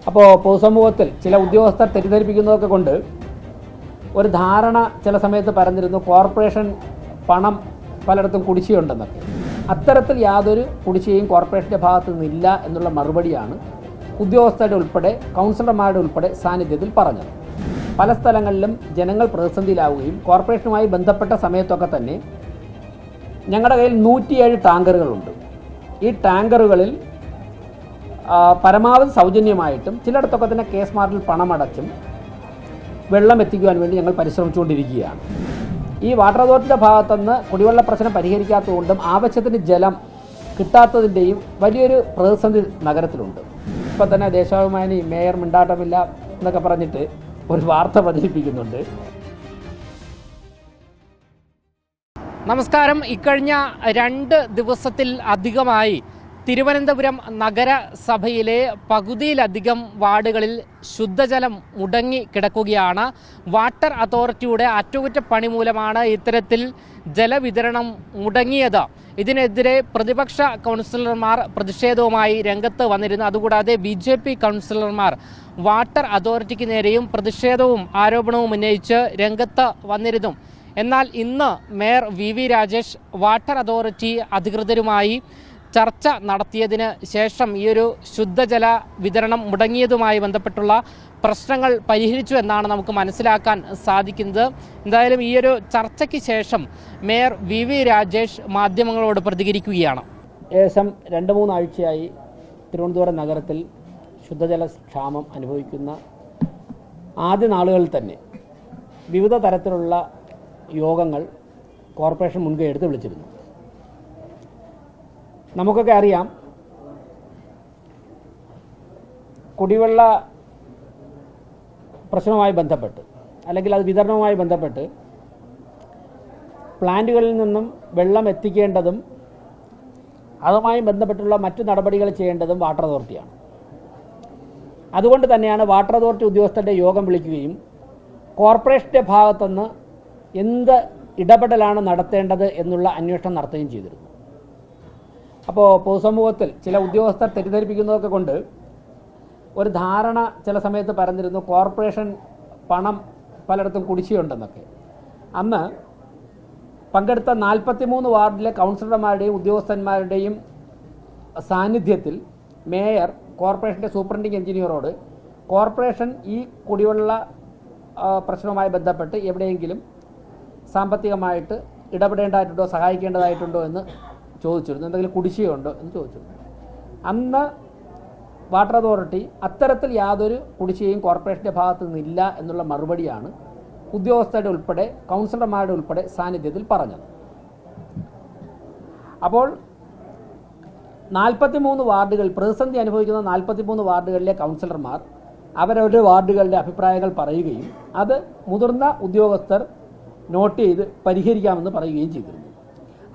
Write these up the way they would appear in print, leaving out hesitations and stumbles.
അപ്പോൾ പൊതുസമൂഹത്തിൽ ചില ഉദ്യോഗസ്ഥർ തെറ്റിദ്ധരിപ്പിക്കുന്നതൊക്കെ കൊണ്ട് ഒരു ധാരണ ചില സമയത്ത് പറഞ്ഞിരുന്നു, കോർപ്പറേഷൻ പണം പലയിടത്തും കുടിശ്ശികയുണ്ടെന്നൊക്കെ. അത്തരത്തിൽ യാതൊരു കുടിശ്ശികയും കോർപ്പറേഷൻ്റെ ഭാഗത്തു നിന്നില്ല എന്നുള്ള മറുപടിയാണ് ഉദ്യോഗസ്ഥരുടെ ഉൾപ്പെടെ കൗൺസിലർമാരുടെ ഉൾപ്പെടെ സാന്നിധ്യത്തിൽ പറഞ്ഞത്. പല സ്ഥലങ്ങളിലും ജനങ്ങൾ പ്രതിസന്ധിയിലാവുകയും കോർപ്പറേഷനുമായി ബന്ധപ്പെട്ട സമയത്തൊക്കെ തന്നെ ഞങ്ങളുടെ കയ്യിൽ 107 ടാങ്കറുകളുണ്ട്. ഈ ടാങ്കറുകളിൽ പരമാവധി സൗജന്യമായിട്ടും ചിലയിടത്തൊക്കെ തന്നെ കേസ് മാർട്ടിൽ പണമടച്ചും വെള്ളം എത്തിക്കുവാൻ വേണ്ടി ഞങ്ങൾ പരിശ്രമിച്ചുകൊണ്ടിരിക്കുകയാണ്. ഈ വാട്ടർ അതോറിറ്റിയുടെ ഭാഗത്തുനിന്ന് കുടിവെള്ള പ്രശ്നം പരിഹരിക്കാത്തതുകൊണ്ടും ആവശ്യത്തിന് ജലം കിട്ടാത്തതിൻ്റെയും വലിയൊരു പ്രതിസന്ധി നഗരത്തിലുണ്ട്. ഇപ്പോൾ തന്നെ ദേശാഭിമാനി മേയർ മിണ്ടാട്ടമില്ല എന്നൊക്കെ പറഞ്ഞിട്ട് ഒരു വാർത്ത പ്രചരിപ്പിക്കുന്നുണ്ട്. നമസ്കാരം. ഇക്കഴിഞ്ഞ 2 ദിവസത്തിൽ അധികമായി തിരുവനന്തപുരം നഗരസഭയിലെ പകുതിയിലധികം വാർഡുകളിൽ ശുദ്ധജലം മുടങ്ങി കിടക്കുകയാണ്. വാട്ടർ അതോറിറ്റിയുടെ അറ്റകുറ്റപ്പണി മൂലമാണ് ഇത്തരത്തിൽ ജലവിതരണം മുടങ്ങിയത്. ഇതിനെതിരെ പ്രതിപക്ഷ കൗൺസിലർമാർ പ്രതിഷേധവുമായി രംഗത്ത് വന്നിരുന്നു. അതുകൂടാതെ BJP കൗൺസിലർമാർ വാട്ടർ അതോറിറ്റിക്ക് നേരെയും പ്രതിഷേധവും ആരോപണവും ഉന്നയിച്ച് രംഗത്ത് വന്നിരുന്നു. എന്നാൽ ഇന്ന് mayor VV Rajesh water authority അധികൃതരുമായി ചർച്ച നടത്തിയതിന് ശേഷം ഈ ഒരു ശുദ്ധജല വിതരണം മുടങ്ങിയതുമായി ബന്ധപ്പെട്ടുള്ള പ്രശ്നങ്ങൾ പരിഹരിച്ചു എന്നാണ് നമുക്ക് മനസ്സിലാക്കാൻ സാധിക്കുന്നത്. എന്തായാലും ഈ ഒരു ചർച്ചയ്ക്ക് ശേഷം മേയർ VV രാജേഷ് മാധ്യമങ്ങളോട് പ്രതികരിക്കുകയാണ്. ഏകദേശം 2-3 ആഴ്ചയായി തിരുവനന്തപുരം നഗരത്തിൽ ശുദ്ധജല ക്ഷാമം അനുഭവിക്കുന്ന ആദ്യ നാളുകളിൽ തന്നെ വിവിധ തരത്തിലുള്ള യോഗങ്ങൾ കോർപ്പറേഷൻ മുൻകൈ എടുത്ത് വിളിച്ചിരുന്നു. നമുക്കൊക്കെ അറിയാം, കുടിവെള്ള പ്രശ്നവുമായി ബന്ധപ്പെട്ട് അല്ലെങ്കിൽ അത് വിതരണവുമായി ബന്ധപ്പെട്ട് പ്ലാന്റുകളിൽ നിന്നും വെള്ളം എത്തിക്കേണ്ടതും അതുമായി ബന്ധപ്പെട്ടുള്ള മറ്റു നടപടികൾ ചെയ്യേണ്ടതും വാട്ടർ അതോറിറ്റിയാണ്. അതുകൊണ്ട് തന്നെയാണ് വാട്ടർ അതോറിറ്റി ഉദ്യോഗസ്ഥരുടെ യോഗം വിളിക്കുകയും കോർപ്പറേഷൻ്റെ ഭാഗത്തുനിന്ന് എന്ത് ഇടപെടലാണ് നടത്തേണ്ടത് എന്നുള്ള അന്വേഷണം നടത്തുകയും ചെയ്തിരുന്നു. അപ്പോൾ പൊതുസമൂഹത്തിൽ ചില ഉദ്യോഗസ്ഥർ തെറ്റിദ്ധരിപ്പിക്കുന്നതൊക്കെ കൊണ്ട് ഒരു ധാരണ ചില സമയത്ത് പറഞ്ഞിരുന്നു, കോർപ്പറേഷൻ പണം പലയിടത്തും കുടിശ്ശികയുണ്ടെന്നൊക്കെ. അന്ന് പങ്കെടുത്ത 43 വാർഡിലെ കൗൺസിലർമാരുടെയും ഉദ്യോഗസ്ഥന്മാരുടെയും സാന്നിധ്യത്തിൽ മേയർ കോർപ്പറേഷൻ്റെ സൂപ്രണ്ടിംഗ് എഞ്ചിനീയറോട് കോർപ്പറേഷൻ ഈ കുടിവെള്ള പ്രശ്നവുമായി ബന്ധപ്പെട്ട് എവിടെയെങ്കിലും സാമ്പത്തികമായിട്ട് ഇടപെടേണ്ടതായിട്ടുണ്ടോ, സഹായിക്കേണ്ടതായിട്ടുണ്ടോ എന്ന് ചോദിച്ചിരുന്നു. എന്തെങ്കിലും കുടിശ്ശികയുണ്ടോ എന്ന് ചോദിച്ചിരുന്നു. അന്ന് വാട്ടർ അതോറിറ്റി അത്തരത്തിൽ യാതൊരു കുടിശ്ശികയും കോർപ്പറേഷൻ്റെ ഭാഗത്തു നിന്നില്ല എന്നുള്ള മറുപടിയാണ് ഉദ്യോഗസ്ഥരുടെ ഉൾപ്പെടെ കൗൺസിലർമാരുടെ ഉൾപ്പെടെ സാന്നിധ്യത്തിൽ പറഞ്ഞത്. അപ്പോൾ 43 വാർഡുകൾ പ്രതിസന്ധി അനുഭവിക്കുന്ന 43 വാർഡുകളിലെ കൗൺസിലർമാർ അവരവരുടെ വാർഡുകളുടെ അഭിപ്രായങ്ങൾ പറയുകയും അത് മുതിർന്ന ഉദ്യോഗസ്ഥർ നോട്ട് ചെയ്ത് പരിഹരിക്കാമെന്ന് പറയുകയും ചെയ്തിരുന്നു.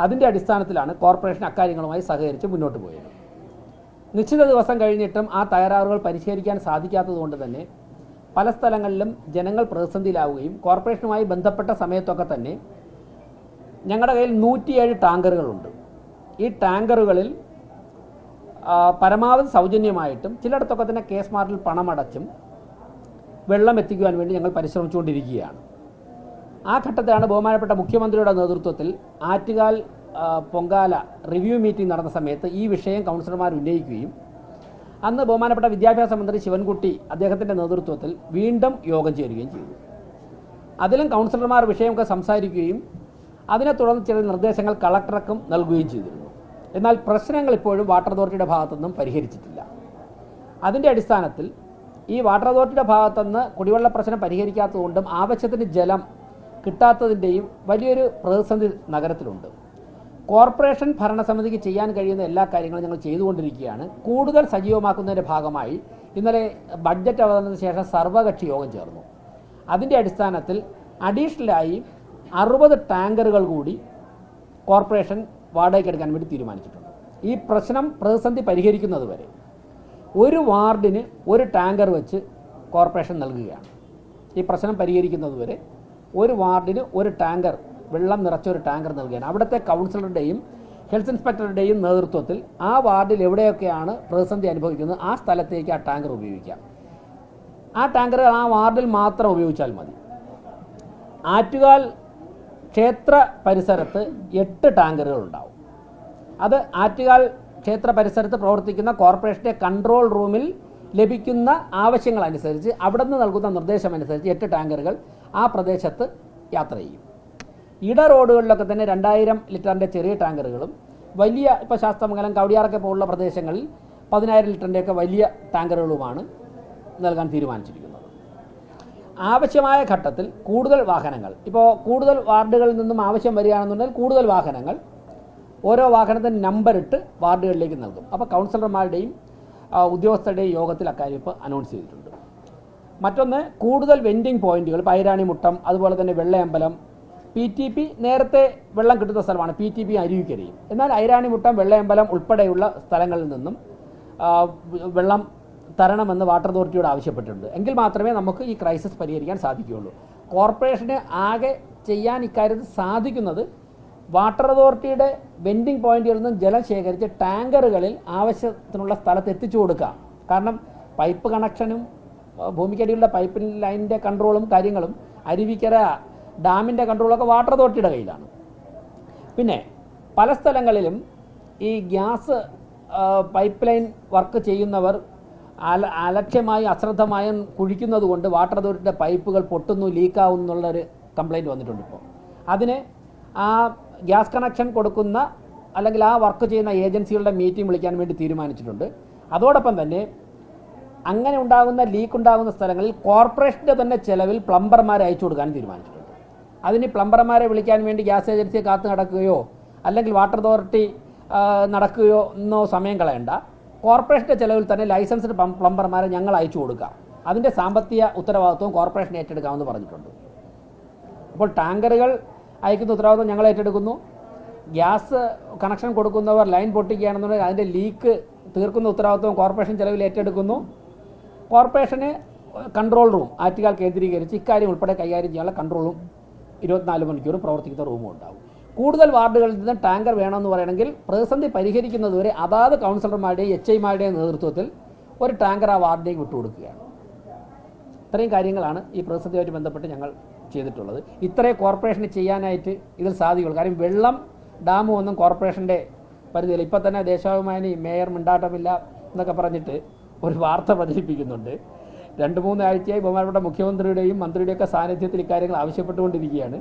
അതിൻ്റെ അടിസ്ഥാനത്തിലാണ് കോർപ്പറേഷൻ അക്കാര്യങ്ങളുമായി സഹകരിച്ച് മുന്നോട്ട് പോയത്. നിശ്ചിത ദിവസം കഴിഞ്ഞിട്ടും ആ തകരാറുകൾ പരിഷ്കരിക്കാൻ സാധിക്കാത്തതുകൊണ്ട് തന്നെ പല സ്ഥലങ്ങളിലും ജനങ്ങൾ പ്രതിസന്ധിയിലാവുകയും കോർപ്പറേഷനുമായി ബന്ധപ്പെട്ട സമയത്തൊക്കെ തന്നെ ഞങ്ങളുടെ കയ്യിൽ 107 ടാങ്കറുകളുണ്ട്. ഈ ടാങ്കറുകളിൽ പരമാവധി സൗജന്യമായിട്ടും ചിലയിടത്തൊക്കെ തന്നെ കേസ് മാർട്ടിൽ പണമടച്ചും വെള്ളം എത്തിക്കുവാൻ വേണ്ടി ഞങ്ങൾ പരിശ്രമിച്ചുകൊണ്ടിരിക്കുകയാണ്. ആ ഘട്ടത്തിലാണ് ബഹുമാനപ്പെട്ട മുഖ്യമന്ത്രിയുടെ നേതൃത്വത്തിൽ ആറ്റുകാൽ പൊങ്കാല റിവ്യൂ മീറ്റിംഗ് നടന്ന സമയത്ത് ഈ വിഷയം കൗൺസിലർമാർ ഉന്നയിക്കുകയും അന്ന് ബഹുമാനപ്പെട്ട വിദ്യാഭ്യാസ മന്ത്രി ശിവൻകുട്ടി അദ്ദേഹത്തിൻ്റെ നേതൃത്വത്തിൽ വീണ്ടും യോഗം ചേരുകയും ചെയ്തു. അതിലും കൗൺസിലർമാർ വിഷയമൊക്കെ സംസാരിക്കുകയും അതിനെ തുടർന്ന് ചില നിർദ്ദേശങ്ങൾ കളക്ടർക്കും നൽകുകയും ചെയ്തിരുന്നു. എന്നാൽ പ്രശ്നങ്ങൾ ഇപ്പോഴും വാട്ടർ അതോറിറ്റിയുടെ ഭാഗത്തുനിന്നും പരിഹരിച്ചിട്ടില്ല. അതിൻ്റെ അടിസ്ഥാനത്തിൽ ഈ വാട്ടർ അതോറിറ്റിയുടെ ഭാഗത്തുനിന്ന് കുടിവെള്ള പ്രശ്നം പരിഹരിക്കാത്തതുകൊണ്ടും ആവശ്യത്തിന് ജലം കിട്ടാത്തതിൻ്റെയും വലിയൊരു പ്രതിസന്ധി നഗരത്തിലുണ്ട്. കോർപ്പറേഷൻ ഭരണസമിതിക്ക് ചെയ്യാൻ കഴിയുന്ന എല്ലാ കാര്യങ്ങളും ഞങ്ങൾ ചെയ്തുകൊണ്ടിരിക്കുകയാണ്. കൂടുതൽ സജീവമാക്കുന്നതിൻ്റെ ഭാഗമായി ഇന്നലെ ബഡ്ജറ്റ് അവതരണത്തിന് ശേഷം സർവകക്ഷി യോഗം ചേർന്നു. അതിൻ്റെ അടിസ്ഥാനത്തിൽ അഡീഷണലായി 60 ടാങ്കറുകൾ കൂടി കോർപ്പറേഷൻ വാടകയ്ക്ക് എടുക്കാൻ വേണ്ടി തീരുമാനിച്ചിട്ടുണ്ട്. ഈ പ്രതിസന്ധി പരിഹരിക്കുന്നത് വരെ ഒരു വാർഡിന് 1 ടാങ്കർ വെച്ച് കോർപ്പറേഷൻ നൽകുകയാണ്. ഈ പ്രശ്നം പരിഹരിക്കുന്നത് വരെ ഒരു വാർഡിന് 1 ടാങ്കർ വെള്ളം നിറച്ചൊരു ടാങ്കർ നൽകുകയാണ്. അവിടുത്തെ കൗൺസിലറുടെയും ഹെൽത്ത് ഇൻസ്പെക്ടറുടെയും നേതൃത്വത്തിൽ ആ വാർഡിൽ എവിടെയൊക്കെയാണ് പ്രതിസന്ധി അനുഭവിക്കുന്നത് ആ സ്ഥലത്തേക്ക് ആ ടാങ്കർ ഉപയോഗിക്കാം. ആ ടാങ്കറുകൾ ആ വാർഡിൽ മാത്രം ഉപയോഗിച്ചാൽ മതി. ആറ്റുകാൽ ക്ഷേത്ര പരിസരത്ത് 8 ടാങ്കറുകൾ ഉണ്ടാവും. അത് ആറ്റുകാൽ ക്ഷേത്ര പരിസരത്ത് പ്രവർത്തിക്കുന്ന കോർപ്പറേഷൻ്റെ കൺട്രോൾ റൂമിൽ ലഭിക്കുന്ന ആവശ്യങ്ങളനുസരിച്ച് അവിടെ നിന്ന് നൽകുന്ന നിർദ്ദേശമനുസരിച്ച് 8 ടാങ്കറുകൾ ആ പ്രദേശത്ത് യാത്ര ചെയ്യും. ഇട റോഡുകളിലൊക്കെ തന്നെ 2000 ലിറ്ററിൻ്റെ ചെറിയ ടാങ്കറുകളും വലിയ ഇപ്പോൾ ശാസ്തമംഗലം കവടിയാറൊക്കെ പോലുള്ള പ്രദേശങ്ങളിൽ 10000 ലിറ്ററിൻ്റെയൊക്കെ വലിയ ടാങ്കറുകളുമാണ് നൽകാൻ തീരുമാനിച്ചിരിക്കുന്നത്. ആവശ്യമായ ഘട്ടത്തിൽ കൂടുതൽ വാഹനങ്ങൾ, ഇപ്പോൾ കൂടുതൽ വാർഡുകളിൽ നിന്നും ആവശ്യം വരികയാണെന്നുണ്ടെങ്കിൽ കൂടുതൽ വാഹനങ്ങൾ ഓരോ വാഹനത്തിന് നമ്പറിട്ട് വാർഡുകളിലേക്ക് നൽകും. അപ്പോൾ കൗൺസിലർമാരുടെയും ഉദ്യോഗസ്ഥരുടെയും യോഗത്തിൽ അക്കാര്യം ഇപ്പോൾ അനൗൺസ് ചെയ്തിട്ടുണ്ട്. മറ്റൊന്ന്, കൂടുതൽ വെൻഡിങ് പോയിന്റുകൾ, ഇപ്പോൾ ഐരാണിമുട്ടം, അതുപോലെ തന്നെ വെള്ളയമ്പലം, PTP നേരത്തെ വെള്ളം കിട്ടുന്ന സ്ഥലമാണ്, PTP അരുവിക്കരയും. എന്നാൽ ഐരാണിമുട്ടം, വെള്ളയമ്പലം ഉൾപ്പെടെയുള്ള സ്ഥലങ്ങളിൽ നിന്നും വെള്ളം തരണമെന്ന് വാട്ടർ അതോറിറ്റിയോട് ആവശ്യപ്പെട്ടിട്ടുണ്ട്. എങ്കിൽ മാത്രമേ നമുക്ക് ഈ ക്രൈസിസ് പരിഹരിക്കാൻ സാധിക്കുകയുള്ളൂ. കോർപ്പറേഷന് ആകെ ചെയ്യാൻ ഇക്കാര്യത്തിൽ സാധിക്കുന്നത് വാട്ടർ അതോറിറ്റിയുടെ വെൻഡിങ് പോയിന്റുകളിൽ നിന്നും ജലം ശേഖരിച്ച് ടാങ്കറുകളിൽ ആവശ്യത്തിനുള്ള സ്ഥലത്ത് എത്തിച്ചു കൊടുക്കുക. കാരണം പൈപ്പ് കണക്ഷനും ഭൂമിക്കടിയിലുള്ള പൈപ്പ് ലൈനിൻ്റെ കൺട്രോളും കാര്യങ്ങളും അരുവിക്കര ഡാമിൻ്റെ കൺട്രോളൊക്കെ വാട്ടർ അതോറിറ്റിയുടെ കയ്യിലാണ്. പിന്നെ പല സ്ഥലങ്ങളിലും ഈ ഗ്യാസ് പൈപ്പ് ലൈൻ വർക്ക് ചെയ്യുന്നവർ അലക്ഷ്യമായി അശ്രദ്ധമായും കുഴിക്കുന്നത് കൊണ്ട് വാട്ടർ അതോറിറ്റിയുടെ പൈപ്പുകൾ പൊട്ടുന്നു, ലീക്കാവുന്നു എന്നുള്ളൊരു കംപ്ലയിൻറ്റ് വന്നിട്ടുണ്ട്. ഇപ്പോൾ അതിന് ആ ഗ്യാസ് കണക്ഷൻ കൊടുക്കുന്ന അല്ലെങ്കിൽ ആ വർക്ക് ചെയ്യുന്ന ഏജൻസികളുടെ മീറ്റിംഗ് വിളിക്കാൻ വേണ്ടി തീരുമാനിച്ചിട്ടുണ്ട്. അതോടൊപ്പം തന്നെ അങ്ങനെ ഉണ്ടാകുന്ന ലീക്ക് ഉണ്ടാകുന്ന സ്ഥലങ്ങളിൽ കോർപ്പറേഷൻ്റെ തന്നെ ചെലവിൽ പ്ലംബർമാരെ അയച്ചു കൊടുക്കാൻ തീരുമാനിച്ചിട്ടുണ്ട്. അതിന് പ്ലംബർമാരെ വിളിക്കാൻ വേണ്ടി ഗ്യാസ് ഏജൻസിയെ കാത്തു നടക്കുകയോ അല്ലെങ്കിൽ വാട്ടർ അതോറിറ്റി നടക്കുകയോ എന്നോ സമയം കളയണ്ട. കോർപ്പറേഷൻ്റെ ചെലവിൽ തന്നെ ലൈസൻസ്ഡ് പ്ലംബർമാരെ ഞങ്ങൾ അയച്ചു കൊടുക്കാം. അതിൻ്റെ സാമ്പത്തിക ഉത്തരവാദിത്വം കോർപ്പറേഷൻ ഏറ്റെടുക്കാമെന്ന് പറഞ്ഞിട്ടുണ്ട്. അപ്പോൾ ടാങ്കറുകൾ അയക്കുന്ന ഉത്തരവാദിത്വം ഞങ്ങൾ ഏറ്റെടുക്കുന്നു. ഗ്യാസ് കണക്ഷൻ കൊടുക്കുന്നവർ ലൈൻ പൊട്ടിക്കുകയാണെന്നുണ്ടെങ്കിൽ അതിൻ്റെ ലീക്ക് തീർക്കുന്ന ഉത്തരവാദിത്വം കോർപ്പറേഷൻ ചെലവിൽ ഏറ്റെടുക്കുന്നു. കോർപ്പറേഷന് കൺട്രോൾ റൂം ആറ്റുകാൽ കേന്ദ്രീകരിച്ച് ഇക്കാര്യം ഉൾപ്പെടെ കൈകാര്യം ചെയ്യാനുള്ള കൺട്രോൾ റൂം 24 മണിക്കൂർ പ്രവർത്തിക്കുന്ന റൂമും ഉണ്ടാവും. കൂടുതൽ വാർഡുകളിൽ നിന്ന് ടാങ്കർ വേണമെന്ന് പറയണമെങ്കിൽ പ്രതിസന്ധി പരിഹരിക്കുന്നതുവരെ അതാത് കൗൺസിലർമാരുടെയും HIമാരുടെയും നേതൃത്വത്തിൽ ഒരു ടാങ്കർ ആ വാർഡിലേക്ക് വിട്ടുകൊടുക്കുകയാണ്. ഇത്രയും കാര്യങ്ങളാണ് ഈ പ്രതിസന്ധിയുമായിട്ട് ബന്ധപ്പെട്ട് ഞങ്ങൾ ചെയ്തിട്ടുള്ളത്. ഇത്രയും കോർപ്പറേഷന് ചെയ്യാനായിട്ട് ഇതിൽ സാധിക്കുള്ളൂ. കാര്യം വെള്ളം ഡാമും ഒന്നും കോർപ്പറേഷൻ്റെ പരിധിയില്ല. ഇപ്പം തന്നെ ദേശാഭിമാനി മേയർ മിണ്ടാട്ടമില്ല എന്നൊക്കെ പറഞ്ഞിട്ട് ഒരു വാർത്ത പ്രചരിപ്പിക്കുന്നുണ്ട്. 2-3 ആഴ്ചയായി ബഹുമാനപ്പെട്ട മുഖ്യമന്ത്രിയുടെയും മന്ത്രിയുടെയൊക്കെ സാന്നിധ്യത്തിൽ ഇക്കാര്യങ്ങൾ ആവശ്യപ്പെട്ടുകൊണ്ടിരിക്കുകയാണ്.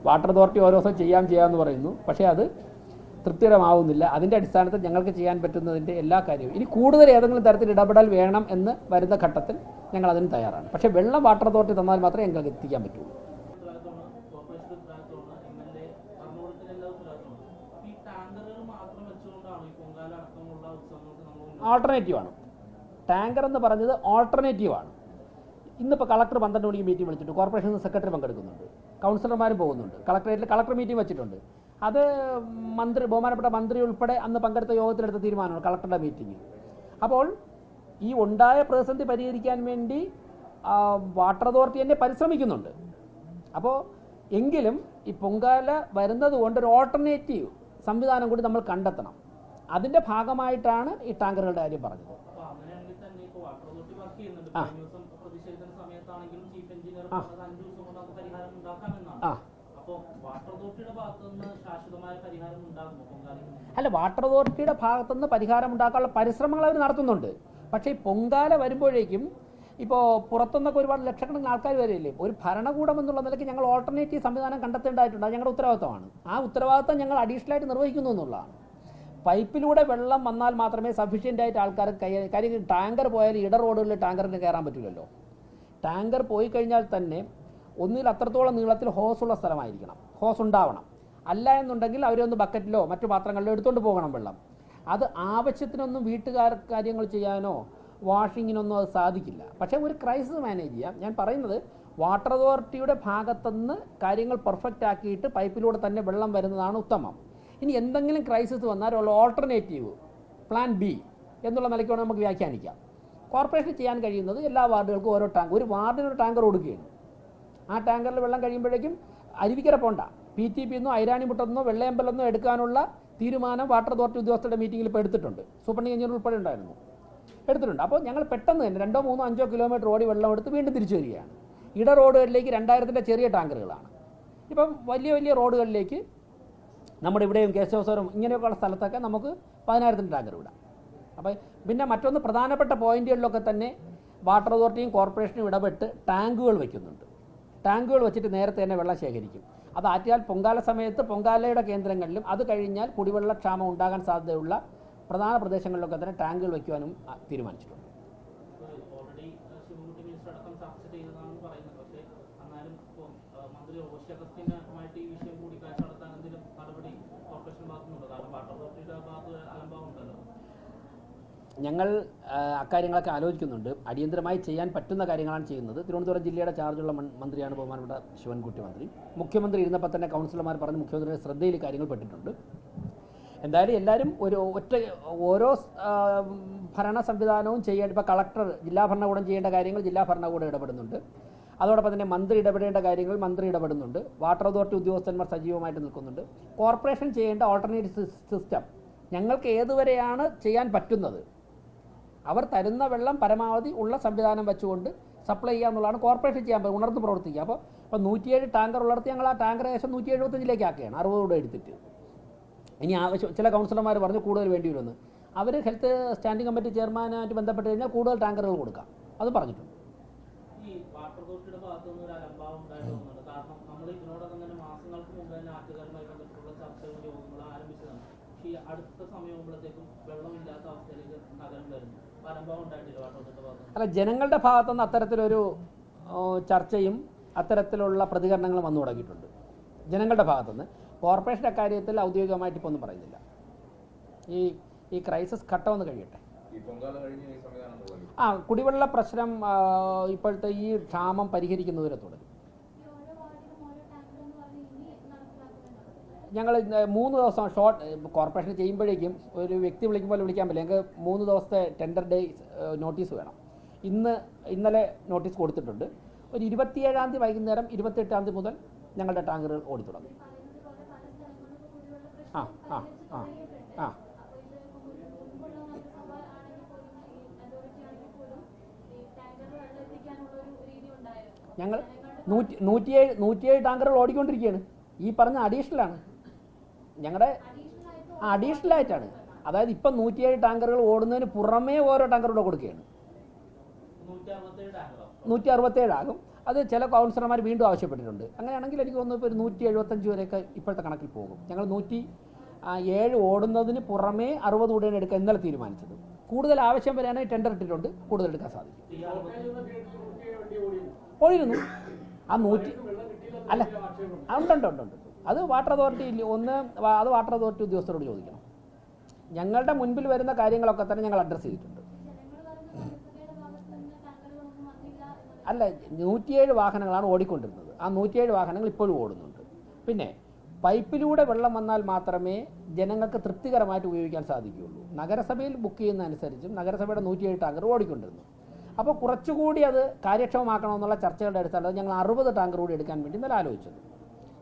വാട്ടർ അതോറിറ്റി ഓരോ ദിവസം ചെയ്യാമെന്ന് പറയുന്നു. പക്ഷേ അത് തൃപ്തികരമാവുന്നില്ല. അതിൻ്റെ അടിസ്ഥാനത്തിൽ ഞങ്ങൾക്ക് ചെയ്യാൻ പറ്റുന്നതിൻ്റെ എല്ലാ കാര്യവും ഇനി കൂടുതൽ ഏതെങ്കിലും തരത്തിൽ ഇടപെടൽ വേണം എന്ന് വരുന്ന ഘട്ടത്തിൽ ഞങ്ങൾ അതിന് തയ്യാറാണ്. പക്ഷേ വെള്ളം വാട്ടർ അതോറിറ്റി തന്നാൽ മാത്രമേ ഞങ്ങൾക്ക് എത്തിക്കാൻ പറ്റുള്ളൂ. ആൾട്ടർനേറ്റീവാണ് ടാങ്കർ എന്ന് പറഞ്ഞത്, ഓൾട്ടർനേറ്റീവാണ്. ഇന്നിപ്പോൾ കളക്ടർ 12 മണിക്ക് മീറ്റിംഗ് വിളിച്ചിട്ടുണ്ട്. കോർപ്പറേഷൻ സെക്രട്ടറി പങ്കെടുക്കുന്നുണ്ട്, കൗൺസിലർമാരും പോകുന്നുണ്ട്. കളക്ടർ മീറ്റിംഗ് വെച്ചിട്ടുണ്ട്. അത് ബഹുമാനപ്പെട്ട മന്ത്രി ഉൾപ്പെടെ അന്ന് പങ്കെടുത്ത യോഗത്തിലെടുത്ത തീരുമാനമാണ് കളക്ടറുടെ മീറ്റിംഗ്. അപ്പോൾ ഈ ഉണ്ടായ പ്രതിസന്ധി പരിഹരിക്കാൻ വേണ്ടി വാട്ടർ അതോറിറ്റി തന്നെ പരിശ്രമിക്കുന്നുണ്ട്. അപ്പോൾ എങ്കിലും ഈ പൊങ്കാല വരുന്നത് കൊണ്ട് ഒരു ഓൾട്ടർനേറ്റീവ് സംവിധാനം കൂടി നമ്മൾ കണ്ടെത്തണം. അതിൻ്റെ ഭാഗമായിട്ടാണ് ഈ ടാങ്കറുകളുടെ കാര്യം പറഞ്ഞത്. അല്ല, വാട്ടർ അതോറിറ്റിയുടെ ഭാഗത്തുനിന്ന് പരിഹാരം ഉണ്ടാക്കാനുള്ള പരിശ്രമങ്ങൾ അവർ നടത്തുന്നുണ്ട്. പക്ഷേ ഈ പൊങ്കാല വരുമ്പോഴേക്കും ഇപ്പോൾ പുറത്തുനിന്നൊക്കെ ഒരുപാട് ലക്ഷക്കണക്കിന് ആൾക്കാർ വരില്ലേ. ഒരു ഭരണകൂടം എന്നുള്ള നിലയ്ക്ക് ഞങ്ങൾ ഓൾട്ടർനേറ്റീവ് സംവിധാനം കണ്ടെത്തേണ്ടതായിട്ടുണ്ട്. അത് ഞങ്ങളുടെ ഉത്തരവാദിത്തമാണ്. ആ ഉത്തരവാദിത്തം ഞങ്ങൾ അഡീഷണലായിട്ട് നിർവഹിക്കുന്നു എന്നുള്ളതാണ്. പൈപ്പിലൂടെ വെള്ളം വന്നാൽ മാത്രമേ സഫീഷ്യൻ്റ് ആയിട്ട് ആൾക്കാർ കാര്യം ടാങ്കർ പോയാൽ ഇട റോഡുകളിൽ ടാങ്കറിന് കയറാൻ പറ്റില്ലല്ലോ. ടാങ്കർ പോയി കഴിഞ്ഞാൽ തന്നെ ഒന്നിൽ അത്രത്തോളം നീളത്തിൽ ഹോസുള്ള സ്ഥലമായിരിക്കണം, ഹോസ് ഉണ്ടാവണം. അല്ല എന്നുണ്ടെങ്കിൽ അവരൊന്ന് ബക്കറ്റിലോ മറ്റു പാത്രങ്ങളിലോ എടുത്തുകൊണ്ട് പോകണം വെള്ളം. അത് ആവശ്യത്തിനൊന്നും വീട്ടുകാർ കാര്യങ്ങൾ ചെയ്യാനോ വാഷിങ്ങിനൊന്നും അത് സാധിക്കില്ല. പക്ഷേ ഒരു ക്രൈസിസ് മാനേജ് ചെയ്യാം. ഞാൻ പറയുന്നത് വാട്ടർ അതോറിറ്റിയുടെ ഭാഗത്തുനിന്ന് കാര്യങ്ങൾ പെർഫെക്റ്റ് ആക്കിയിട്ട് പൈപ്പിലൂടെ തന്നെ വെള്ളം വരുന്നതാണ് ഉത്തമം. ഇനി എന്തെങ്കിലും ക്രൈസിസ് വന്നാൽ ഉള്ള ഓൾട്ടർനേറ്റീവ് പ്ലാൻ B എന്നുള്ള നിലയ്ക്കാണ് നമുക്ക് വ്യാഖ്യാനിക്കാം. കോർപ്പറേഷൻ ചെയ്യാൻ കഴിയുന്നത് എല്ലാ വാർഡുകൾക്കും ഓരോ ടാങ്കർ, ഒരു വാർഡിനൊരു ടാങ്കർ കൊടുക്കുകയാണ്. ആ ടാങ്കറിൽ വെള്ളം കഴിയുമ്പോഴേക്കും അരുവിക്കര പോണ്ട, PTP എന്നോ ഐരാണിമുട്ടെന്നോ വെള്ളയമ്പലെന്നോ എടുക്കാനുള്ള തീരുമാനം വാട്ടർ അതോറിറ്റി ഉദ്യോഗസ്ഥരുടെ മീറ്റിംഗിൽ ഇപ്പോൾ എടുത്തിട്ടുണ്ട്. സൂപ്രണ്ടിംഗ് എഞ്ചിനീയർ ഉൾപ്പെടെ ഉണ്ടായിരുന്നു. എടുത്തിട്ടുണ്ട്. അപ്പോൾ ഞങ്ങൾ പെട്ടെന്ന് തന്നെ 2, 3, 5 കിലോമീറ്റർ ഓടി വെള്ളം എടുത്ത് വീണ്ടും തിരിച്ചു വരികയാണ്. ഇട റോഡുകളിലേക്ക് 2000-ൻ്റെ ചെറിയ ടാങ്കറുകളാണ്. ഇപ്പം വലിയ വലിയ റോഡുകളിലേക്ക് നമ്മുടെ ഇവിടെയും കേശവസ്വരം ഇങ്ങനെയൊക്കെയുള്ള സ്ഥലത്തൊക്കെ നമുക്ക് 10,000-ൻ്റെ ടാങ്കർ വിടാം. അപ്പോൾ പിന്നെ മറ്റൊന്ന് പ്രധാനപ്പെട്ട പോയിന്റുകളിലൊക്കെ തന്നെ വാട്ടർ അതോറിറ്റിയും കോർപ്പറേഷനും ഇടപെട്ട് ടാങ്കുകൾ വയ്ക്കുന്നുണ്ട്. ടാങ്കുകൾ വെച്ചിട്ട് നേരത്തെ തന്നെ വെള്ളം ശേഖരിക്കും. അത് ആറ്റിയാൽ പൊങ്കാല സമയത്ത് പൊങ്കാലയുടെ കേന്ദ്രങ്ങളിലും അത് കഴിഞ്ഞാൽ കുടിവെള്ളക്ഷാമം ഉണ്ടാകാൻ സാധ്യതയുള്ള പ്രധാന പ്രദേശങ്ങളിലൊക്കെ തന്നെ ടാങ്കുകൾ വയ്ക്കുവാനും തീരുമാനിച്ചിട്ടുണ്ട്. ഞങ്ങൾ അക്കാര്യങ്ങളൊക്കെ ആലോചിക്കുന്നുണ്ട്. അടിയന്തരമായി ചെയ്യാൻ പറ്റുന്ന കാര്യങ്ങളാണ് ചെയ്യുന്നത്. തിരുവനന്തപുരം ജില്ലയുടെ ചാർജുള്ള മന്ത്രിയാണ് ബഹുമാനപ്പെട്ട ശിവൻകുട്ടി മന്ത്രി. മുഖ്യമന്ത്രി ഇരുന്നപ്പോൾ തന്നെ കൗൺസിലർമാർ പറഞ്ഞ് മുഖ്യമന്ത്രിയുടെ ശ്രദ്ധയിൽ കാര്യങ്ങൾ പെട്ടിട്ടുണ്ട്. എന്തായാലും എല്ലാവരും ഓരോ ഭരണ സംവിധാനവും ചെയ്യേണ്ട, ഇപ്പോൾ കളക്ടർ ജില്ലാ ഭരണകൂടം ചെയ്യേണ്ട കാര്യങ്ങൾ ജില്ലാ ഭരണകൂടം ഇടപെടുന്നുണ്ട്. അതോടൊപ്പം തന്നെ മന്ത്രി ഇടപെടേണ്ട കാര്യങ്ങൾ മന്ത്രി ഇടപെടുന്നുണ്ട്. വാട്ടർ അതോറിറ്റി ഉദ്യോഗസ്ഥന്മാർ സജീവമായിട്ട് നിൽക്കുന്നുണ്ട്. കോർപ്പറേഷൻ ചെയ്യേണ്ട ഓൾട്ടർനേറ്റീവ് സിസ്റ്റം ഞങ്ങൾക്ക് ഏതുവരെയാണ് ചെയ്യാൻ പറ്റുന്നത്, അവർ തരുന്ന വെള്ളം പരമാവധി ഉള്ള സംവിധാനം വെച്ചുകൊണ്ട് സപ്ലൈ ചെയ്യുക എന്നുള്ളതാണ് കോർപ്പറേഷൻ ചെയ്യാൻ പറ്റും, ഉണർന്ന് പ്രവർത്തിക്കുക. അപ്പോൾ 107 ടാങ്കർ ഉള്ളിടത്ത് ഞങ്ങൾ ആ ടാങ്കർ ഏകദേശം 175 ആക്കുകയാണ്, 60 കൂടെ എടുത്തിട്ട്. ഇനി ആവശ്യം ചില കൗൺസിലർമാർ പറഞ്ഞു കൂടുതൽ വേണ്ടി വരുമെന്ന്. അവർ ഹെൽത്ത് സ്റ്റാൻഡിംഗ് കമ്മിറ്റി ചെയർമാനായിട്ട് ബന്ധപ്പെട്ട് കഴിഞ്ഞാൽ കൂടുതൽ ടാങ്കറുകൾ കൊടുക്കാം, അത് പറഞ്ഞിട്ടുണ്ട്. ഈ വാട്ടർ അതോറിറ്റിയുടെ ഭാഗത്തുനിന്ന് ഒരു അലംഭാവം ഉണ്ടായിട്ടുണ്ടെന്നുണ്ട്. കാരണം നമ്മൾ ഇതിനോടൊപ്പം തന്നെ മാസങ്ങൾക്ക് മുമ്പ് തന്നെ നാട്ടുകാരുമായി ബന്ധപ്പെട്ടുള്ള ചർച്ചകളും യോഗങ്ങളും ആരംഭിച്ചതാണ്. പക്ഷേ ഈ അടുത്ത സമയമാകുമ്പോഴത്തേക്കും വെള്ളമില്ലാത്ത അവസ്ഥയിലേക്ക് നഗരം വരുന്നു. അലംഭാവം ഉണ്ടായിട്ടില്ല വാട്ടർ അതോറിറ്റിയുടെ ഭാഗത്ത്? അല്ല, ജനങ്ങളുടെ ഭാഗത്തുനിന്ന് അത്തരത്തിലൊരു ചർച്ചയും അത്തരത്തിലുള്ള പ്രതികരണങ്ങളും വന്നു തുടങ്ങിയിട്ടുണ്ട് ജനങ്ങളുടെ ഭാഗത്തുനിന്ന്. കോർപ്പറേഷൻ്റെ കാര്യത്തിൽ ഔദ്യോഗികമായിട്ട് ഇപ്പോൾ ഒന്നും പറയുന്നില്ല. ഈ ക്രൈസിസ് ഘട്ടമൊന്ന് കഴിയട്ടെ. കുടിവെള്ള പ്രശ്നം ഇപ്പോഴത്തെ ഈ ക്ഷാമം പരിഹരിക്കുന്നതിനെ തുടരും. ഞങ്ങൾ 3 ദിവസം കോർപ്പറേഷൻ ചെയ്യുമ്പോഴേക്കും ഒരു വ്യക്തി വിളിക്കുമ്പോൾ വിളിക്കാൻ പറ്റില്ല. ഞങ്ങൾക്ക് 3 ദിവസത്തെ ടെൻഡർ ഡേ നോട്ടീസ് വേണം. ഇന്നലെ നോട്ടീസ് കൊടുത്തിട്ടുണ്ട്. ഒരു 27-ാം തീയതി വൈകുന്നേരം 28-ാം തീയതി മുതൽ ഞങ്ങളുടെ ടാങ്കറുകൾ ഓടിത്തുടങ്ങും. ഞങ്ങൾ 107 ടാങ്കറുകൾ ഓടിക്കൊണ്ടിരിക്കുകയാണ്. ഈ പറഞ്ഞ അഡീഷണലാണ്, ഞങ്ങളുടെ അഡീഷണലായിട്ടാണ്. അതായത് ഇപ്പം 107 ടാങ്കറുകൾ ഓടുന്നതിന് പുറമേ ഓരോ ടാങ്കറുകൂടെ കൊടുക്കുകയാണ്. 167 ആകും. അത് ചില കൗൺസിലർമാർ വീണ്ടും ആവശ്യപ്പെട്ടിട്ടുണ്ട്. അങ്ങനെയാണെങ്കിൽ എനിക്ക് തോന്നുന്നു ഇപ്പോൾ ഒരു 175 വരെയൊക്കെ ഇപ്പോഴത്തെ കണക്കിൽ പോകും. ഞങ്ങൾ 107 ഓടുന്നതിന് പുറമേ 60 കൂടെയാണ് എടുക്കാൻ ഇന്നലെ തീരുമാനിച്ചത്. കൂടുതൽ ആവശ്യം വരാനായി ടെൻഡർ ഇട്ടിട്ടുണ്ട്, കൂടുതൽ എടുക്കാൻ സാധിക്കും. ഓടിയിരുന്നു ആ 100 അല്ല ഉണ്ട്. അത് വാട്ടർ അതോറിറ്റി അത് വാട്ടർ അതോറിറ്റി ഉദ്യോഗസ്ഥരോട് ചോദിക്കണം. ഞങ്ങളുടെ മുൻപിൽ വരുന്ന കാര്യങ്ങളൊക്കെ തന്നെ ഞങ്ങൾ അഡ്രസ്സ് ചെയ്തിട്ടുണ്ട്. അല്ല, 107 വാഹനങ്ങളാണ് ഓടിക്കൊണ്ടിരുന്നത്. ആ 107 വാഹനങ്ങൾ ഇപ്പോഴും ഓടുന്നുണ്ട്. പിന്നെ പൈപ്പിലൂടെ വെള്ളം വന്നാൽ മാത്രമേ ജനങ്ങൾക്ക് തൃപ്തികരമായിട്ട് ഉപയോഗിക്കാൻ സാധിക്കുകയുള്ളൂ. നഗരസഭയിൽ ബുക്ക് ചെയ്യുന്നതനുസരിച്ചും നഗരസഭയുടെ 107 ടാങ്കർ ഓടിക്കൊണ്ടിരുന്നു. അപ്പോൾ കുറച്ചുകൂടി അത് കാര്യക്ഷമമാക്കണമെന്നുള്ള ചർച്ചകളുടെ അടിസ്ഥാനത്തിൽ ഞങ്ങൾ 60 ടാങ്കർ കൂടി എടുക്കാൻ വേണ്ടി ഇന്നലെ ആലോചിച്ചത്.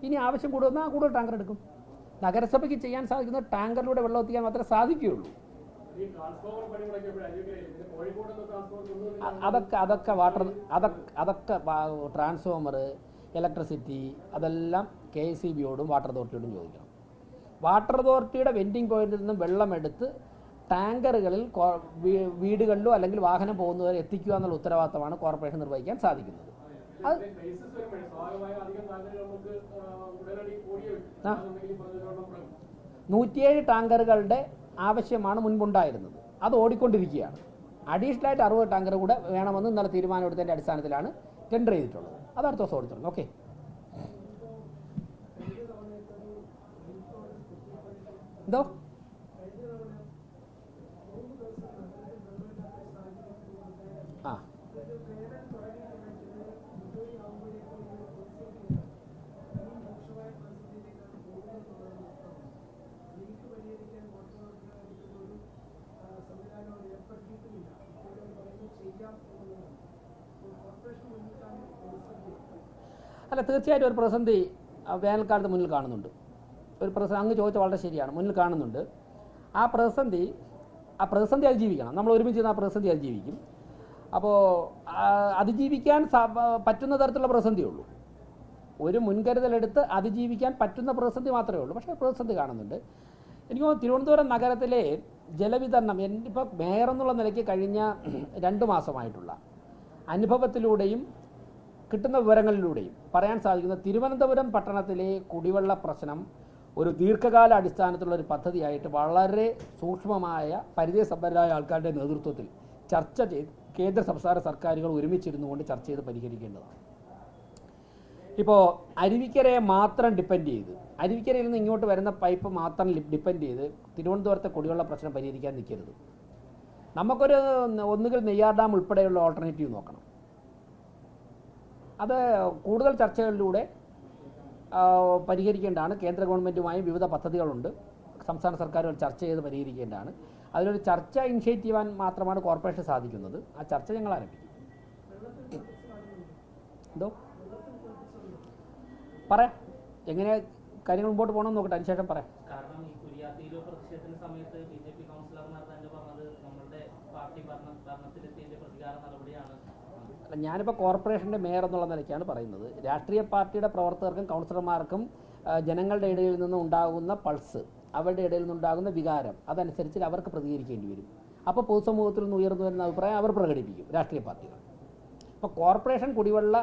ഇനി ആവശ്യം കൂടുന്ന കൂടുതൽ ടാങ്കർ എടുക്കും. നഗരസഭയ്ക്ക് ചെയ്യാൻ സാധിക്കുന്ന ടാങ്കറിലൂടെ വെള്ളം എത്തിക്കാൻ മാത്രമേ സാധിക്കുകയുള്ളൂ. അതൊക്കെ ട്രാൻസ്ഫോമർ, ഇലക്ട്രിസിറ്റി, അതെല്ലാം KSEBയോടും വാട്ടർ അതോറിറ്റിയോടും ചോദിക്കണം. വാട്ടർ അതോറിറ്റിയുടെ വെൻഡിങ് പോയിന്റിൽ നിന്നും വെള്ളമെടുത്ത് ടാങ്കറുകളിൽ വീടുകളിലോ അല്ലെങ്കിൽ വാഹനം പോകുന്നവരെ എത്തിക്കുക എന്നുള്ള ഉത്തരവാദിത്തമാണ് കോർപ്പറേഷൻ നിർവഹിക്കാൻ സാധിക്കുന്നത്. അത് 107 ടാങ്കറുകളുടെ ആവശ്യമാണ് മുൻപുണ്ടായിരുന്നത്. അത് ഓടിക്കൊണ്ടിരിക്കുകയാണ്. അഡീഷണലായിട്ട് 60 ടാങ്കർ കൂടെ വേണമെന്ന് ഇന്നലെ തീരുമാനമെടുത്തതിൻ്റെ അടിസ്ഥാനത്തിലാണ് ടെൻഡർ ചെയ്തിട്ടുള്ളത്. അത് അടുത്ത ദിവസം ഓടിത്തുള്ളൂ. ഓക്കെ. എന്തോ ആ അല്ല, തീർച്ചയായിട്ടും ഒരു പ്രതിസന്ധി വേനൽക്കാലത്ത് മുന്നിൽ കാണുന്നുണ്ട്. ഒരു പ്രതിസന്ധി അങ്ങ് ചോദിച്ച വളരെ ശരിയാണ്, മുന്നിൽ കാണുന്നുണ്ട്. ആ പ്രതിസന്ധി ആ പ്രതിസന്ധി അതിജീവിക്കണം. നമ്മൾ ഒരുമിച്ച് ആ പ്രതിസന്ധി അതിജീവിക്കും. അപ്പോൾ അതിജീവിക്കാൻ പറ്റുന്ന തരത്തിലുള്ള പ്രതിസന്ധിയുള്ളൂ. ഒരു മുൻകരുതലെടുത്ത് അതിജീവിക്കാൻ പറ്റുന്ന പ്രതിസന്ധി മാത്രമേ ഉള്ളൂ. പക്ഷേ പ്രതിസന്ധി കാണുന്നുണ്ട്. എനിക്ക് തോന്നുന്നു തിരുവനന്തപുരം നഗരത്തിലെ ജലവിതരണം ഇപ്പോൾ മേയർ എന്നുള്ള നിലയ്ക്ക് കഴിഞ്ഞ 2 മാസമായിട്ടുള്ള അനുഭവത്തിലൂടെയും കിട്ടുന്ന വിവരങ്ങളിലൂടെയും പറയാൻ സാധിക്കുന്ന തിരുവനന്തപുരം പട്ടണത്തിലെ കുടിവെള്ള പ്രശ്നം ഒരു ദീർഘകാല അടിസ്ഥാനത്തിലുള്ള ഒരു പദ്ധതിയായിട്ട് വളരെ സൂക്ഷ്മമായ പരിചയസമ്പന്നരായ ആൾക്കാരുടെ നേതൃത്വത്തിൽ ചർച്ച ചെയ്ത് കേന്ദ്ര സംസ്ഥാന സർക്കാരുകൾ ഒരുമിച്ചിരുന്നുകൊണ്ട് ചർച്ച ചെയ്ത് പരിഹരിക്കേണ്ടതാണ്. ഇപ്പോൾ അരുവിക്കരയെ മാത്രം ഡിപ്പെൻഡ് ചെയ്ത്, അരുവിക്കരയിൽ നിന്ന് ഇങ്ങോട്ട് വരുന്ന പൈപ്പ് മാത്രം ഡിപ്പെൻഡ് ചെയ്ത് തിരുവനന്തപുരത്തെ കുടിവെള്ള പ്രശ്നം പരിഹരിക്കാൻ നിൽക്കരുത്. നമുക്കൊരു ഒന്നുകിൽ നെയ്യാർ ഡാം ഉൾപ്പെടെയുള്ള ഓൾട്ടർനേറ്റീവ് നോക്കണം. അത് കൂടുതൽ ചർച്ചകളിലൂടെ പരിഹരിക്കേണ്ടതാണ്. കേന്ദ്ര ഗവൺമെൻറ്റുമായും വിവിധ പദ്ധതികളുണ്ട്, സംസ്ഥാന സർക്കാരുകൾ ചർച്ച ചെയ്ത് പരിഹരിക്കേണ്ടതാണ്. അതിലൊരു ചർച്ച ഇനിഷ്യേറ്റ് ചെയ്യാൻ മാത്രമാണ് കോർപ്പറേഷൻ സാധിക്കുന്നത്. ആ ചർച്ച ഞങ്ങൾ ആരംഭിക്കും. എന്തോ പറയാം, എങ്ങനെ കാര്യങ്ങൾ മുമ്പോട്ട് പോകണമെന്ന് നോക്കട്ടെ, അതിനുശേഷം പറയാം. കാരണം ഈ കുര്യാത്തിയിലെ പ്രതിഷേധത്തിന് സമയത്ത് BJP കൗൺസിലർമാർ തന്നെ പറഞ്ഞത് നമ്മളുടെ പാർട്ടി ഭരണത്തിലെത്തിയതിന്റെ പ്രതികാര നടപടിയാണ്. ഞാനിപ്പോൾ കോർപ്പറേഷൻ്റെ മേയർ എന്നുള്ള നിലയ്ക്കാണ് പറയുന്നത്. രാഷ്ട്രീയ പാർട്ടിയുടെ പ്രവർത്തകർക്കും കൗൺസിലർമാർക്കും ജനങ്ങളുടെ ഇടയിൽ നിന്ന് ഉണ്ടാകുന്ന പൾസ്, അവരുടെ ഇടയിൽ നിന്നുണ്ടാകുന്ന വികാരം, അതനുസരിച്ച് അവർക്ക് പ്രതികരിക്കേണ്ടി വരും. അപ്പോൾ പൊതുസമൂഹത്തിൽ നിന്ന് ഉയർന്നു വരുന്ന അഭിപ്രായം അവർ പ്രകടിപ്പിക്കും, രാഷ്ട്രീയ പാർട്ടികൾ. അപ്പോൾ കോർപ്പറേഷൻ കുടിവെള്ള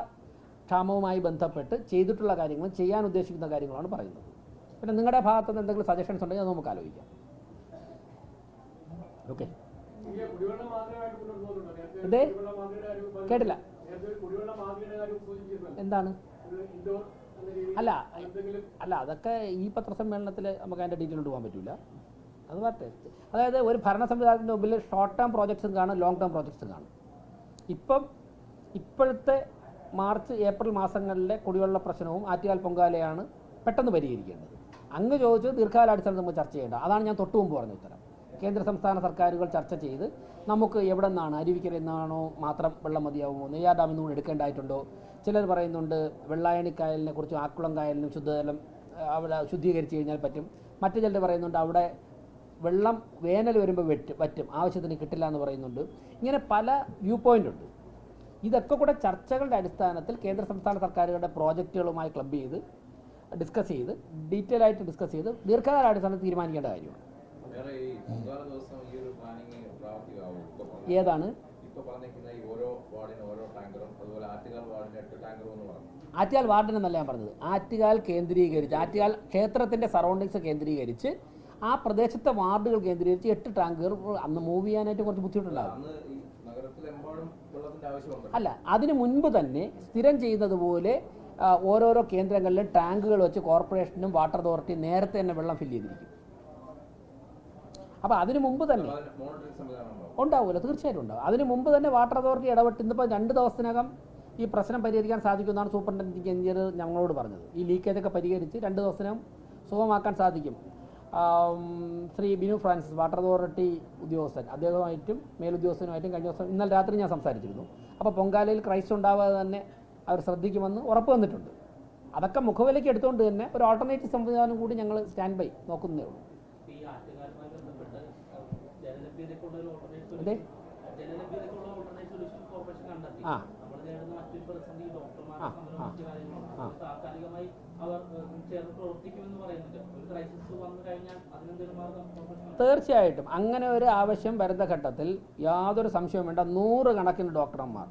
ക്ഷാമവുമായി ബന്ധപ്പെട്ട് ചെയ്തിട്ടുള്ള കാര്യങ്ങളും ചെയ്യാൻ ഉദ്ദേശിക്കുന്ന കാര്യങ്ങളാണ് പറയുന്നത്. പിന്നെ നിങ്ങളുടെ ഭാഗത്ത് നിന്ന് എന്തെങ്കിലും സജഷൻസ് ഉണ്ടെങ്കിൽ അത് നമുക്ക് ആലോചിക്കാം. ഓക്കെ, അതെ, കേട്ടില്ല. എന്താണ്? അല്ല അല്ല അതൊക്കെ ഈ പത്രസമ്മേളനത്തിൽ നമുക്ക് അതിൻ്റെ ഡീറ്റെയിലോട്ട് പോകാൻ പറ്റില്ല. അത് പറട്ടെ. അതായത് ഒരു ഭരണ സംവിധാനത്തിൻ്റെ മുമ്പിൽ ഷോർട്ട് ടേം പ്രോജക്ട്സും കാണും, ലോങ് ടേം പ്രോജക്ട്സും കാണും. ഇപ്പോഴത്തെ മാർച്ച് ഏപ്രിൽ മാസങ്ങളിലെ കുടിവെള്ള പ്രശ്നവും ആറ്റുകാൽ പൊങ്കാലയാണ് പെട്ടെന്ന് പരിഹരിക്കേണ്ടത്. അങ്ങ് ചോദിച്ചത് ദീർഘകാലാടിസ്ഥാനത്തിൽ നമുക്ക് ചർച്ച ചെയ്യേണ്ട. അതാണ് ഞാൻ തൊട്ടു മുമ്പ് പറഞ്ഞ ഉത്തരം. കേന്ദ്ര സംസ്ഥാന സർക്കാരുകൾ ചർച്ച ചെയ്ത് നമുക്ക് എവിടെ നിന്നാണ്, അരുവിക്കര എന്നാണോ മാത്രം വെള്ളം മതിയാവുമോ, നെയ്യാർ ഡാമിൽ നിന്ന് എടുക്കേണ്ടതായിട്ടുണ്ടോ? ചിലർ പറയുന്നുണ്ട് വെള്ളായണി കായലിനെ കുറിച്ചും ആക്കുളം കായലിനും ശുദ്ധജലം അവിടെ ശുദ്ധീകരിച്ച് കഴിഞ്ഞാൽ പറ്റും. മറ്റു ചിലർ പറയുന്നുണ്ട് അവിടെ വെള്ളം വേനൽ വരുമ്പോൾ വറ്റും, ആവശ്യത്തിന് കിട്ടില്ല എന്ന് പറയുന്നുണ്ട്. ഇങ്ങനെ പല വ്യൂ പോയിൻ്റ് ഉണ്ട്. ഇതൊക്കെ കൂടെ ചർച്ചകളുടെ അടിസ്ഥാനത്തിൽ കേന്ദ്ര സംസ്ഥാന സർക്കാരുകളുടെ പ്രോജക്റ്റുകളുമായി ക്ലബ് ചെയ്ത് ഡിസ്കസ് ചെയ്ത് ഡീറ്റെയിൽ ആയിട്ട് ഡിസ്കസ് ചെയ്ത് ദീർഘകാല അടിസ്ഥാനത്തിൽ തീരുമാനിക്കേണ്ട കാര്യമാണ്. ഏതാണ്? ആറ്റുകാൽ വാർഡിനെന്നല്ല ഞാൻ പറഞ്ഞത്, ആറ്റുകാൽ കേന്ദ്രീകരിച്ച്, ആറ്റുകാൽ ക്ഷേത്രത്തിൻ്റെ സറൗണ്ടിങ്സ് കേന്ദ്രീകരിച്ച് ആ പ്രദേശത്തെ വാർഡുകൾ കേന്ദ്രീകരിച്ച് 8 ടാങ്കുകൾ അന്ന് മൂവ് ചെയ്യാനായിട്ട് കുറച്ച് ബുദ്ധിമുട്ടുണ്ടാകും. അല്ല, അതിനു മുൻപ് തന്നെ സ്ഥിരം ചെയ്യുന്നതുപോലെ ഓരോരോ കേന്ദ്രങ്ങളിലും ടാങ്കുകൾ വെച്ച് കോർപ്പറേഷനും വാട്ടർ അതോറിറ്റിയും നേരത്തെ തന്നെ വെള്ളം ഫില്ല് ചെയ്തിരിക്കും. അപ്പോൾ അതിനു മുമ്പ് തന്നെ ഉണ്ടാവുമല്ലോ, തീർച്ചയായിട്ടും ഉണ്ടാവും. അതിന് മുമ്പ് തന്നെ വാട്ടർ അതോറിറ്റി ഇടപെട്ട് ഇന്നിപ്പോൾ 2 ദിവസത്തിനകം ഈ പ്രശ്നം പരിഹരിക്കാൻ സാധിക്കുമെന്നാണ് സൂപ്രണ്ടൻറ്റിംഗ് എഞ്ചിനീയർ ഞങ്ങളോട് പറഞ്ഞത്. ഈ ലീക്കേജൊക്കെ പരിഹരിച്ച് 2 ദിവസത്തിനകം സുഖമാക്കാൻ സാധിക്കും. Shri Binu Francis water authority ഉദ്യോഗസ്ഥൻ, അദ്ദേഹമായിട്ടും മേലുദ്യോഗസ്ഥനുമായിട്ടും കഴിഞ്ഞ ദിവസം ഇന്നലെ രാത്രി ഞാൻ സംസാരിച്ചിരുന്നു. അപ്പോൾ പൊങ്കാലയിൽ ക്രൈസ്റ്റ് ഉണ്ടാവാതെ തന്നെ അവർ ശ്രദ്ധിക്കുമെന്ന് ഉറപ്പ് വന്നിട്ടുണ്ട്. അതൊക്കെ മുഖവിലേക്ക് എടുത്തുകൊണ്ട് തന്നെ ഒരു ഓൾട്ടർനേറ്റീവ് സംവിധാനം കൂടി ഞങ്ങൾ സ്റ്റാൻഡ് ബൈ നോക്കുന്നേ ഉള്ളൂ. അതെ, തീർച്ചയായിട്ടും അങ്ങനെ ഒരു ആവശ്യം വരുന്ന ഘട്ടത്തിൽ യാതൊരു സംശയവും വേണ്ട, 100 കണക്കിന് ഡോക്ടർമാർ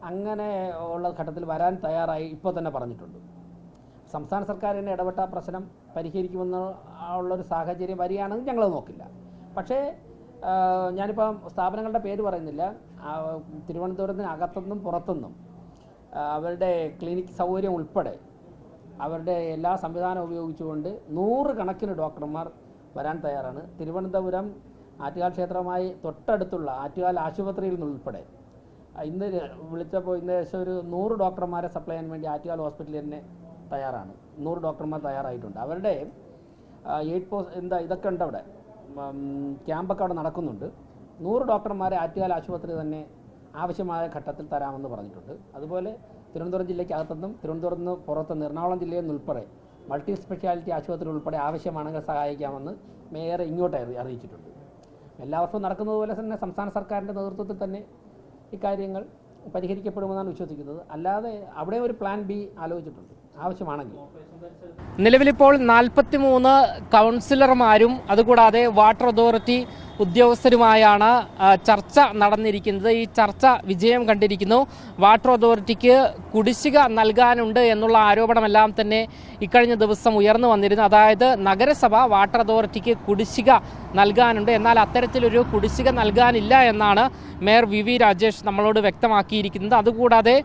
അങ്ങനെ ഉള്ള ഘട്ടത്തിൽ വരാൻ തയ്യാറായി ഇപ്പോൾ തന്നെ പറഞ്ഞിട്ടുണ്ട്. സംസ്ഥാന സർക്കാർ തന്നെ ഇടപെട്ട പ്രശ്നം പരിഹരിക്കുമെന്ന് ഉള്ളൊരു സാഹചര്യം വരികയാണെങ്കിൽ ഞങ്ങളത് നോക്കില്ല. പക്ഷേ ഞാനിപ്പം സ്ഥാപനങ്ങളുടെ പേര് പറയുന്നില്ല, തിരുവനന്തപുരത്തിന് അകത്തുനിന്നും പുറത്തുനിന്നും അവരുടെ ക്ലിനിക് സൗകര്യം ഉൾപ്പെടെ അവരുടെ എല്ലാ സംവിധാനം ഉപയോഗിച്ചുകൊണ്ട് 100 കണക്കിന് ഡോക്ടർമാർ വരാൻ തയ്യാറാണ്. തിരുവനന്തപുരം ആറ്റുകാൽ ക്ഷേത്രവുമായി തൊട്ടടുത്തുള്ള ആറ്റുകാൽ ആശുപത്രിയിൽ നിന്നുൾപ്പെടെ ഇന്ന് വിളിച്ചപ്പോൾ ഇന്ന് ഏകദേശം ഒരു 100 ഡോക്ടർമാരെ സപ്ലൈ ചെയ്യാൻ വേണ്ടി ആറ്റുകാൽ ഹോസ്പിറ്റലിൽ തന്നെ തയ്യാറാണ്. 100 ഡോക്ടർമാർ തയ്യാറായിട്ടുണ്ട്. അവരുടെ 8 പോസ്റ്റ് ഇതൊക്കെ ഉണ്ട്, അവിടെ ക്യാമ്പൊക്കെ അവിടെ നടക്കുന്നുണ്ട്. 100 ഡോക്ടർമാരെ ആറ്റുകാൽ ആശുപത്രി തന്നെ ആവശ്യമായ ഘട്ടത്തിൽ തരാമെന്ന് പറഞ്ഞിട്ടുണ്ട്. അതുപോലെ തിരുവനന്തപുരം ജില്ലയ്ക്ക് അകത്തുനിന്നും തിരുവനന്തപുരത്ത് നിന്ന് പുറത്തുനിന്ന് എറണാകുളം ജില്ലയിൽ നിന്നുൾപ്പെടെ മൾട്ടി സ്പെഷ്യാലിറ്റി ആശുപത്രി ഉൾപ്പെടെ ആവശ്യമാണെങ്കിൽ സഹായിക്കാമെന്ന് മേയർ ഇങ്ങോട്ട് അറിയിച്ചിട്ടുണ്ട്. എല്ലാ വർഷവും നടക്കുന്നത് പോലെ തന്നെ സംസ്ഥാന സർക്കാരിൻ്റെ നേതൃത്വത്തിൽ തന്നെ ഇക്കാര്യങ്ങൾ പരിഹരിക്കപ്പെടുമെന്നാണ് വിശ്വസിക്കുന്നത്. അല്ലാതെ അവിടെ ഒരു പ്ലാൻ ബി ആലോചിച്ചിട്ടുണ്ട് ആവശ്യമാണെങ്കിൽ. നിലവിലിപ്പോൾ 43 കൗൺസിലർമാരും അതുകൂടാതെ വാട്ടർ അതോറിറ്റി ഉദ്യോഗസ്ഥരുമായാണ് ചർച്ച നടന്നിരിക്കുന്നത്. ഈ ചർച്ച വിജയം കണ്ടിരിക്കുന്നു. വാട്ടർ അതോറിറ്റിക്ക് കുടിശ്ശിക നൽകാനുണ്ട് എന്നുള്ള ആരോപണമെല്ലാം തന്നെ ഇക്കഴിഞ്ഞ ദിവസം ഉയർന്നു വന്നിരുന്നു. അതായത് നഗരസഭ വാട്ടർ അതോറിറ്റിക്ക് കുടിശ്ശിക നൽകാനുണ്ട്, എന്നാൽ അത്തരത്തിലൊരു കുടിശ്ശിക നൽകാനില്ല എന്നാണ് മേയർ വി രാജേഷ് നമ്മളോട് വ്യക്തമാക്കിയിരിക്കുന്നത്. അതുകൂടാതെ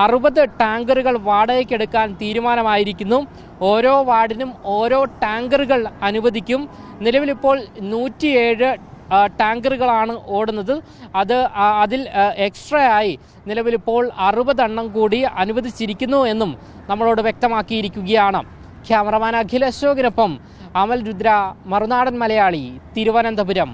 60 ടാങ്കറുകൾ വാടകയ്ക്കെടുക്കാൻ തീരുമാനമായിരിക്കുന്നു. ഓരോ വാർഡിനും ഓരോ ടാങ്കറുകൾ അനുവദിക്കും. നിലവിലിപ്പോൾ 107 ടാങ്കറുകളാണ് ഓടുന്നത്. അതിൽ എക്സ്ട്രാ ആയി നിലവിലിപ്പോൾ 60 എണ്ണം കൂടി അനുവദിച്ചിരിക്കുന്നു എന്നും നമ്മളോട് വ്യക്തമാക്കിയിരിക്കുകയാണ്. ക്യാമറമാൻ അഖിൽ അശോകിനൊപ്പം അമൽ രുദ്ര, മറുനാടൻ മലയാളി, തിരുവനന്തപുരം.